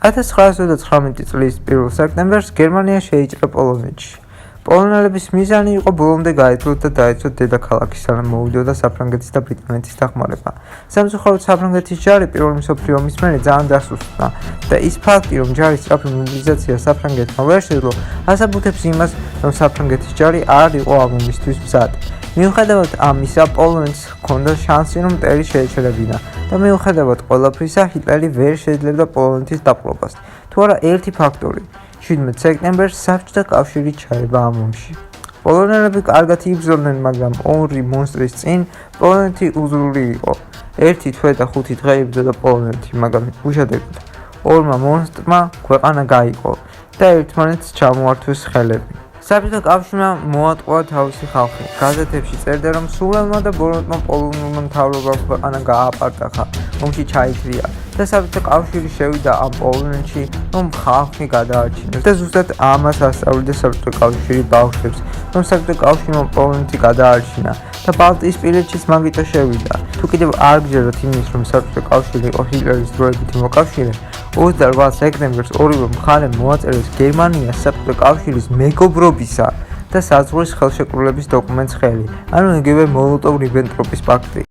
1919 წლის 1 სექტემბერს გერმანია შეიჭრა პოლონეთში. პოლონელების მიზანი იყო ბოლომდე გაეძლოთ და დაეცოთ დედაქალაქი, სანამ მოვიდოდა საფრანგეთის და ბრიტანეთის დახმარება. სამწუხაროდ საფრანგეთის ჯარი პირველი მსოფლიო ომის მერე ძალიან დასუსტდა და ის ფაქტი, რომ ჯარის სწრაფი მობილიზაცია საფრანგეთმა ვერ შეძლო, ასაბუთებს იმას, რომ საფრანგეთის ჯარი არ იყო ამ ომისთვის მზად. მიუხედავად ამისა, პოლონეთს ჰქონდა შანსი, რომ მტერი შეეჩერებინა და მიუხედავად ყველაფრისა, ჰიტლერი ვერ შეძლებდა პოლონეთის დაპყრობას. თუ არა ერთი ფაქტორი. 17 სექტემბერს საბჭოთა კავშირი ჩაება ამ ომში. პოლონელები კარგად იბრძოდნენ, მაგრამ ორი მონსტრის წინ პოლონეთი უზრული იყო. 1 თვე და 5 დღე იბრძოდა პოლონეთი, მაგრამ უშედეგოდ ორმა მონსტრმა ქვეყანა გაიყო და ერთმანეთს ჩამოართვეს ხელები. საბჭოთა კავშირმა მოატყუა თავისი ხალხი. გაზეთებში წერდა, რომ სულელმა და ბოროტმა პოლონურმა მთავრობამ ქვეყანა გააპარტახა, ომში ჩაიქრია და საბჭოთა კავშირი შევიდა ამ პოლონეთში, რომ ხალხი გადაარჩინოს და ზუსტად ამას ასწავლიდა საბჭოთა კავშირი ბავშვებს, რომ საბჭოთა კავშირმა პოლონეთი გადაარჩინა და ბალტიისპირეთშიც მაგიტო შევიდა. თუ კიდევ არ გჯერათ იმის, რომ საბჭოთა კავშირი იყო ჰიტლერის დროებითი მოკავშირე, 28 სექტემბერს ორივე მხარემ მოაწერეს გერმანიას საბჭოთა კავშირის მეგობრობისა და საზღვრის ხელშეკრულების დოკუმენტს ხელი, ანუ იგივე მოლოტოვ-რიბენტროპის პაქტი.